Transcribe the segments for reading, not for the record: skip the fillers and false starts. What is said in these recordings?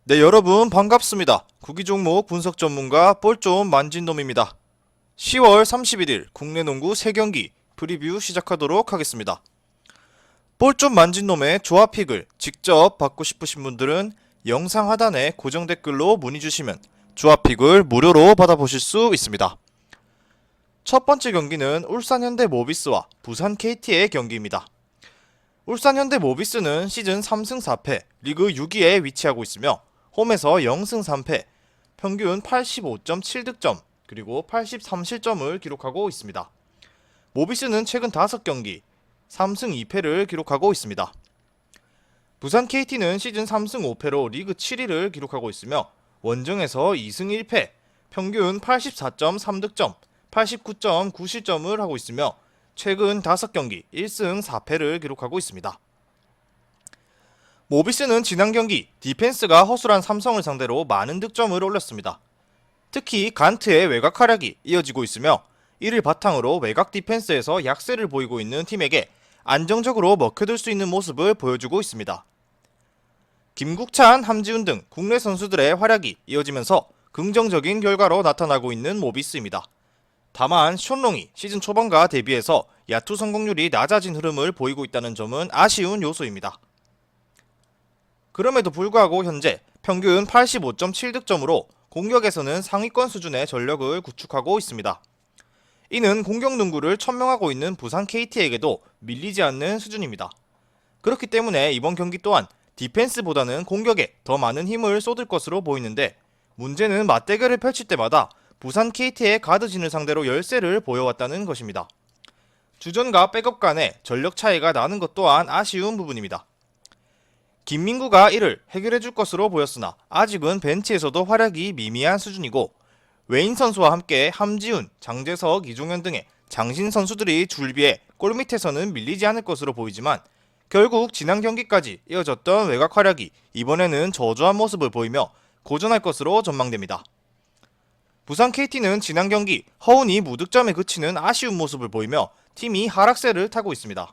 네, 여러분 반갑습니다. 구기 종목 분석 전문가 볼좀 만진놈입니다. 10월 31일 국내 농구 3경기 프리뷰 시작하도록 하겠습니다. 볼좀 만진놈의 조합픽을 직접 받고 싶으신 분들은 영상 하단에 고정 댓글로 문의 주시면 조합픽을 무료로 받아보실 수 있습니다. 첫 번째 경기는 울산현대 모비스와 부산 KT의 경기입니다. 울산현대 모비스는 시즌 3승 4패 리그 6위에 위치하고 있으며 홈에서 0승 3패, 평균 85.7득점, 그리고 83실점을 기록하고 있습니다. 모비스는 최근 5경기 3승 2패를 기록하고 있습니다. 부산 KT는 시즌 3승 5패로 리그 7위를 기록하고 있으며 원정에서 2승 1패, 평균 84.3득점, 89.9실점을 하고 있으며 최근 5경기 1승 4패를 기록하고 있습니다. 모비스는 지난 경기 디펜스가 허술한 삼성을 상대로 많은 득점을 올렸습니다. 특히 간트의 외곽 활약이 이어지고 있으며 이를 바탕으로 외곽 디펜스에서 약세를 보이고 있는 팀에게 안정적으로 먹혀들 수 있는 모습을 보여주고 있습니다. 김국찬, 함지훈 등 국내 선수들의 활약이 이어지면서 긍정적인 결과로 나타나고 있는 모비스입니다. 다만 션롱이 시즌 초반과 대비해서 야투 성공률이 낮아진 흐름을 보이고 있다는 점은 아쉬운 요소입니다. 그럼에도 불구하고 현재 평균 85.7득점으로 공격에서는 상위권 수준의 전력을 구축하고 있습니다. 이는 공격 능구를 천명하고 있는 부산 KT에게도 밀리지 않는 수준입니다. 그렇기 때문에 이번 경기 또한 디펜스보다는 공격에 더 많은 힘을 쏟을 것으로 보이는데 문제는 맞대결을 펼칠 때마다 부산 KT의 가드진을 상대로 열세를 보여왔다는 것입니다. 주전과 백업 간의 전력 차이가 나는 것 또한 아쉬운 부분입니다. 김민구가 이를 해결해줄 것으로 보였으나 아직은 벤치에서도 활약이 미미한 수준이고 외인 선수와 함께 함지훈, 장재석, 이종현 등의 장신 선수들이 줄비에 골밑에서는 밀리지 않을 것으로 보이지만 결국 지난 경기까지 이어졌던 외곽 활약이 이번에는 저조한 모습을 보이며 고전할 것으로 전망됩니다. 부산 KT는 지난 경기 허훈이 무득점에 그치는 아쉬운 모습을 보이며 팀이 하락세를 타고 있습니다.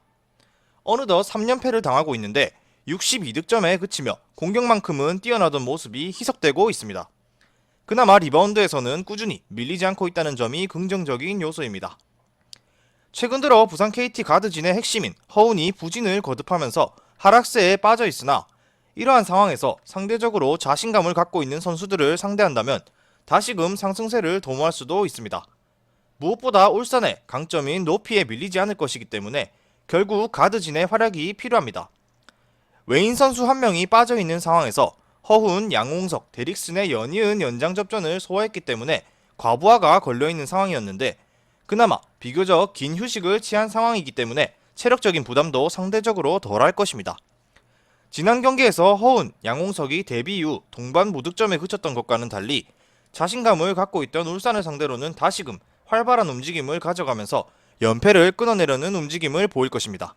어느덧 3연패를 당하고 있는데 62득점에 그치며 공격만큼은 뛰어나던 모습이 희석되고 있습니다. 그나마 리바운드에서는 꾸준히 밀리지 않고 있다는 점이 긍정적인 요소입니다. 최근 들어 부산 KT 가드진의 핵심인 허훈이 부진을 거듭하면서 하락세에 빠져 있으나 이러한 상황에서 상대적으로 자신감을 갖고 있는 선수들을 상대한다면 다시금 상승세를 도모할 수도 있습니다. 무엇보다 울산의 강점인 높이에 밀리지 않을 것이기 때문에 결국 가드진의 활약이 필요합니다. 외인 선수 한 명이 빠져있는 상황에서 허훈, 양홍석, 데릭슨의 연이은 연장 접전을 소화했기 때문에 과부하가 걸려있는 상황이었는데 그나마 비교적 긴 휴식을 취한 상황이기 때문에 체력적인 부담도 상대적으로 덜할 것입니다. 지난 경기에서 허훈, 양홍석이 데뷔 이후 동반 무득점에 그쳤던 것과는 달리 자신감을 갖고 있던 울산을 상대로는 다시금 활발한 움직임을 가져가면서 연패를 끊어내려는 움직임을 보일 것입니다.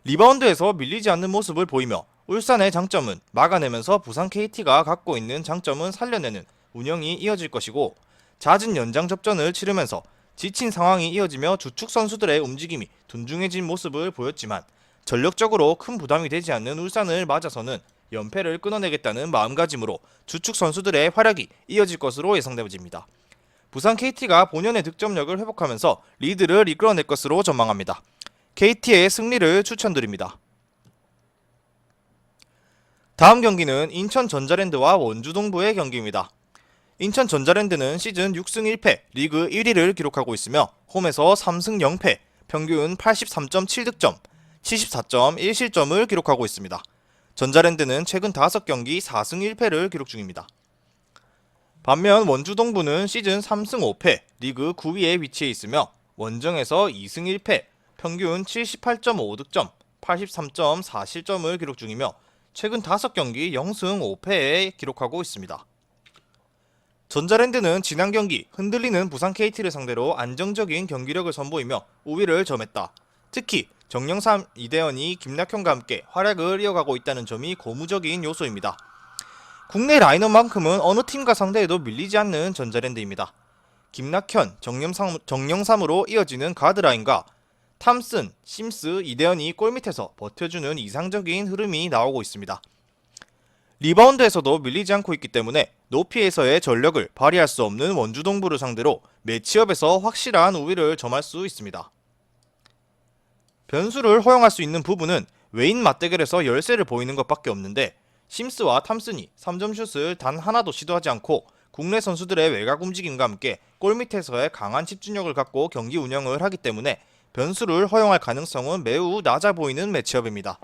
리바운드에서 밀리지 않는 모습을 보이며 울산의 장점은 막아내면서 부산 KT가 갖고 있는 장점은 살려내는 운영이 이어질 것이고 잦은 연장 접전을 치르면서 지친 상황이 이어지며 주축 선수들의 움직임이 둔중해진 모습을 보였지만 전력적으로 큰 부담이 되지 않는 울산을 맞아서는 연패를 끊어내겠다는 마음가짐으로 주축 선수들의 활약이 이어질 것으로 예상되어집니다. 부산 KT가 본연의 득점력을 회복하면서 리드를 이끌어낼 것으로 전망합니다. KT의 승리를 추천드립니다. 다음 경기는 인천 전자랜드와 원주 동부의 경기입니다. 인천 전자랜드는 시즌 6승 1패 리그 1위를 기록하고 있으며 홈에서 3승 0패 평균 83.7득점, 74.1실점을 기록하고 있습니다. 전자랜드는 최근 5경기 4승 1패를 기록 중입니다. 반면 원주 동부는 시즌 3승 5패 리그 9위에 위치해 있으며 원정에서 2승 1패 평균 78.5득점, 83.4실점을 기록 중이며 최근 5경기 0승 5패에 기록하고 있습니다. 전자랜드는 지난 경기 흔들리는 부산 KT를 상대로 안정적인 경기력을 선보이며 우위를 점했다. 특히 정영삼, 이대현이 김낙현과 함께 활약을 이어가고 있다는 점이 고무적인 요소입니다. 국내 라인업만큼은 어느 팀과 상대해도 밀리지 않는 전자랜드입니다. 김낙현, 정영삼으로 이어지는 가드라인과 탐슨, 심스, 이대현이 골밑에서 버텨주는 이상적인 흐름이 나오고 있습니다. 리바운드에서도 밀리지 않고 있기 때문에 높이에서의 전력을 발휘할 수 없는 원주동부를 상대로 매치업에서 확실한 우위를 점할 수 있습니다. 변수를 허용할 수 있는 부분은 외인 맞대결에서 열세를 보이는 것밖에 없는데, 심스와 탐슨이 3점슛을 단 하나도 시도하지 않고 국내 선수들의 외곽 움직임과 함께 골밑에서의 강한 집중력을 갖고 경기 운영을 하기 때문에 변수를 허용할 가능성은 매우 낮아 보이는 매치업입니다.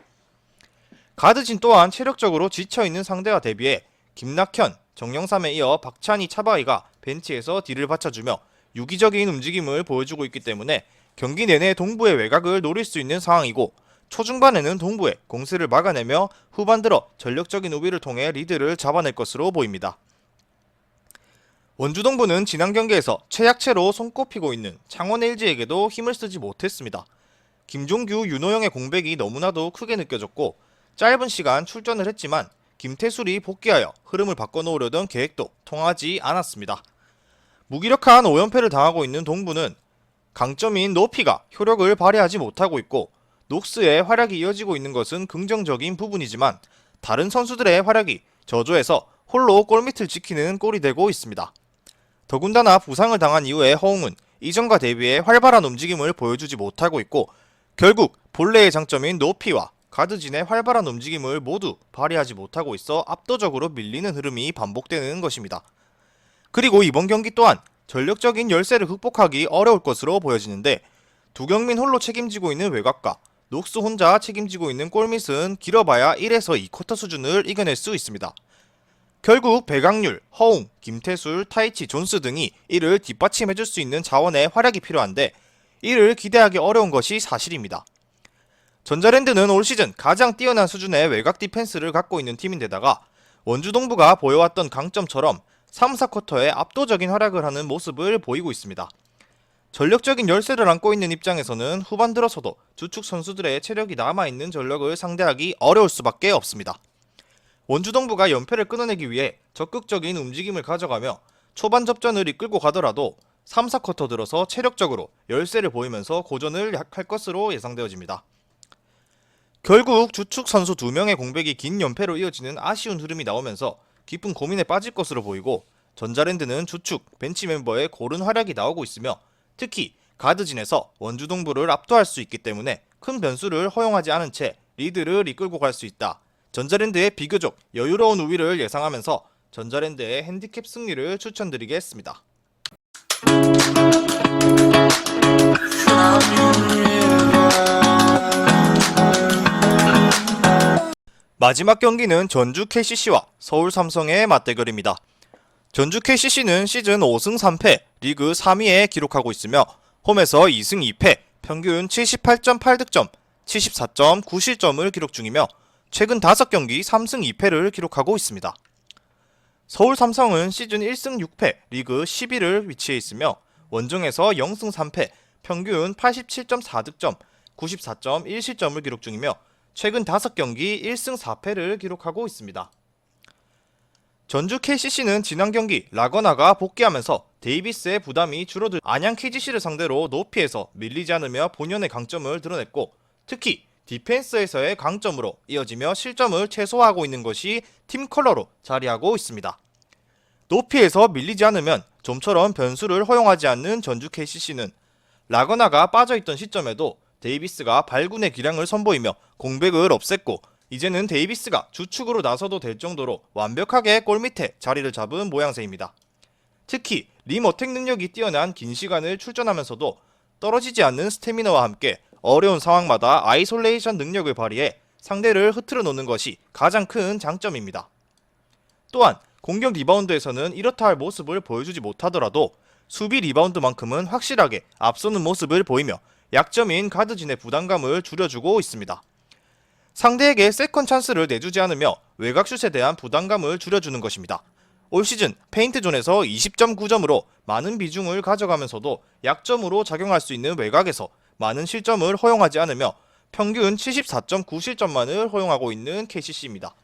가드진 또한 체력적으로 지쳐있는 상대와 대비해 김낙현, 정영삼에 이어 박찬희, 차바이가 벤치에서 뒤를 받쳐주며 유기적인 움직임을 보여주고 있기 때문에 경기 내내 동부의 외곽을 노릴 수 있는 상황이고, 초중반에는 동부의 공세를 막아내며 후반 들어 전력적인 우위를 통해 리드를 잡아낼 것으로 보입니다. 원주동부는 지난 경기에서 최약체로 손꼽히고 있는 창원 LG에게도 힘을 쓰지 못했습니다. 김종규, 윤호영의 공백이 너무나도 크게 느껴졌고, 짧은 시간 출전을 했지만 김태술이 복귀하여 흐름을 바꿔놓으려던 계획도 통하지 않았습니다. 무기력한 5연패를 당하고 있는 동부는 강점인 높이가 효력을 발휘하지 못하고 있고, 녹스의 활약이 이어지고 있는 것은 긍정적인 부분이지만 다른 선수들의 활약이 저조해서 홀로 골밑을 지키는 꼴이 되고 있습니다. 더군다나 부상을 당한 이후에 허웅은 이전과 대비해 활발한 움직임을 보여주지 못하고 있고, 결국 본래의 장점인 높이와 가드진의 활발한 움직임을 모두 발휘하지 못하고 있어 압도적으로 밀리는 흐름이 반복되는 것입니다. 그리고 이번 경기 또한 전력적인 열세를 극복하기 어려울 것으로 보여지는데, 두경민 홀로 책임지고 있는 외곽과 녹스 혼자 책임지고 있는 골밑은 길어봐야 1에서 2쿼터 수준을 이겨낼 수 있습니다. 결국 배강률, 허웅, 김태술, 타이치, 존스 등이 이를 뒷받침해줄 수 있는 자원의 활약이 필요한데, 이를 기대하기 어려운 것이 사실입니다. 전자랜드는 올 시즌 가장 뛰어난 수준의 외곽 디펜스를 갖고 있는 팀인데다가 원주동부가 보여왔던 강점처럼 3, 4쿼터에 압도적인 활약을 하는 모습을 보이고 있습니다. 전력적인 열세를 안고 있는 입장에서는 후반 들어서도 주축 선수들의 체력이 남아있는 전력을 상대하기 어려울 수밖에 없습니다. 원주동부가 연패를 끊어내기 위해 적극적인 움직임을 가져가며 초반 접전을 이끌고 가더라도 3, 4쿼터 들어서 체력적으로 열세를 보이면서 고전을 할 것으로 예상되어집니다. 결국 주축 선수 2명의 공백이 긴 연패로 이어지는 아쉬운 흐름이 나오면서 깊은 고민에 빠질 것으로 보이고, 전자랜드는 주축, 벤치 멤버의 고른 활약이 나오고 있으며 특히 가드진에서 원주동부를 압도할 수 있기 때문에 큰 변수를 허용하지 않은 채 리드를 이끌고 갈 수 있다. 전자랜드의 비교적 여유로운 우위를 예상하면서 전자랜드의 핸디캡 승리를 추천드리겠습니다. 마지막 경기는 전주 KCC와 서울 삼성의 맞대결입니다. 전주 KCC는 시즌 5승 3패, 리그 3위에 기록하고 있으며 홈에서 2승 2패, 평균 78.8득점, 74.9실점을 기록 중이며 최근 5경기 3승 2패를 기록하고 있습니다. 서울 삼성은 시즌 1승 6패, 리그 10위를 위치해 있으며 원정에서 0승 3패, 평균 87.4득점, 94.1실점을 기록 중이며 최근 5경기 1승 4패를 기록하고 있습니다. 전주 KCC는 지난 경기 라거나가 복귀하면서 데이비스의 부담이 줄어들 안양 KGC를 상대로 높이에서 밀리지 않으며 본연의 강점을 드러냈고, 특히 디펜스에서의 강점으로 이어지며 실점을 최소화하고 있는 것이 팀 컬러로 자리하고 있습니다. 높이에서 밀리지 않으면 좀처럼 변수를 허용하지 않는 전주 KCC는 라거나가 빠져있던 시점에도 데이비스가 발군의 기량을 선보이며 공백을 없앴고, 이제는 데이비스가 주축으로 나서도 될 정도로 완벽하게 골밑에 자리를 잡은 모양새입니다. 특히 림 어택 능력이 뛰어난 긴 시간을 출전하면서도 떨어지지 않는 스태미너와 함께 어려운 상황마다 아이솔레이션 능력을 발휘해 상대를 흐트러 놓는 것이 가장 큰 장점입니다. 또한 공격 리바운드에서는 이렇다 할 모습을 보여주지 못하더라도 수비 리바운드만큼은 확실하게 앞서는 모습을 보이며 약점인 가드진의 부담감을 줄여주고 있습니다. 상대에게 세컨 찬스를 내주지 않으며 외곽슛에 대한 부담감을 줄여주는 것입니다. 올 시즌 페인트존에서 20.9점으로 많은 비중을 가져가면서도 약점으로 작용할 수 있는 외곽에서 많은 실점을 허용하지 않으며 평균 74.9실점만을 허용하고 있는 KCC입니다.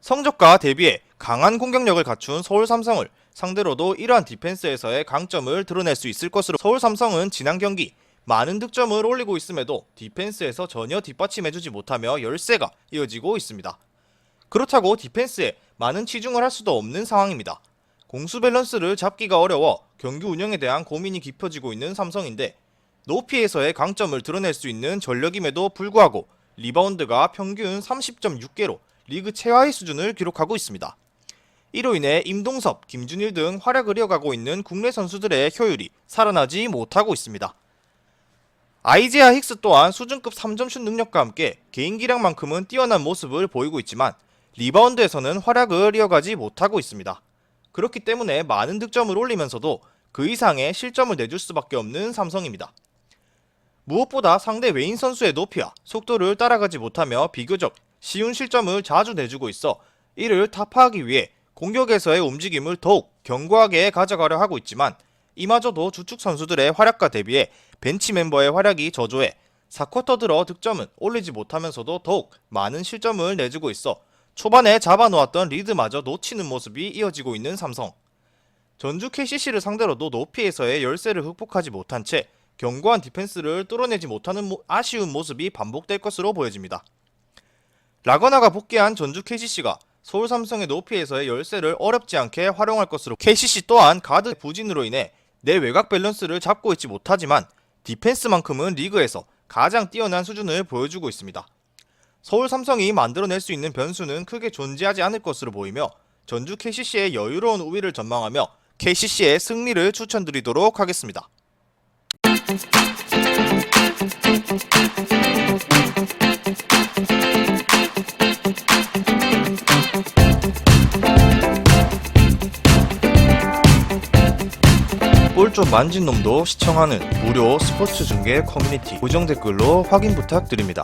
성적과 대비해 강한 공격력을 갖춘 서울 삼성을 상대로도 이러한 디펜스에서의 강점을 드러낼 수 있을 것으로, 서울 삼성은 지난 경기 많은 득점을 올리고 있음에도 디펜스에서 전혀 뒷받침해주지 못하며 열세가 이어지고 있습니다. 그렇다고 디펜스에 많은 치중을 할 수도 없는 상황입니다. 공수 밸런스를 잡기가 어려워 경기 운영에 대한 고민이 깊어지고 있는 삼성인데, 높이에서의 강점을 드러낼 수 있는 전력임에도 불구하고 리바운드가 평균 30.6개로 리그 최하위 수준을 기록하고 있습니다. 이로 인해 임동섭, 김준일 등 활약을 이어가고 있는 국내 선수들의 효율이 살아나지 못하고 있습니다. 아이제아 힉스 또한 수준급 3점슛 능력과 함께 개인 기량만큼은 뛰어난 모습을 보이고 있지만 리바운드에서는 활약을 이어가지 못하고 있습니다. 그렇기 때문에 많은 득점을 올리면서도 그 이상의 실점을 내줄 수밖에 없는 삼성입니다. 무엇보다 상대 외인 선수의 높이와 속도를 따라가지 못하며 비교적 쉬운 실점을 자주 내주고 있어 이를 타파하기 위해 공격에서의 움직임을 더욱 견고하게 가져가려 하고 있지만, 이마저도 주축 선수들의 활약과 대비해 벤치 멤버의 활약이 저조해 4쿼터 들어 득점은 올리지 못하면서도 더욱 많은 실점을 내주고 있어 초반에 잡아놓았던 리드마저 놓치는 모습이 이어지고 있는 삼성. 전주 KCC를 상대로도 높이에서의 열세를 극복하지 못한 채 견고한 디펜스를 뚫어내지 못하는 아쉬운 모습이 반복될 것으로 보여집니다. 라거나가 복귀한 전주 KCC가 서울 삼성의 높이에서의 열세를 어렵지 않게 활용할 것으로, KCC 또한 가드 부진으로 인해 내 외곽 밸런스를 잡고 있지 못하지만 디펜스만큼은 리그에서 가장 뛰어난 수준을 보여주고 있습니다. 서울 삼성이 만들어낼 수 있는 변수는 크게 존재하지 않을 것으로 보이며 전주 KCC의 여유로운 우위를 전망하며 KCC의 승리를 추천드리도록 하겠습니다. 볼 좀 만진 놈도 시청하는 무료 스포츠 중계 커뮤니티 고정 댓글로 확인 부탁드립니다.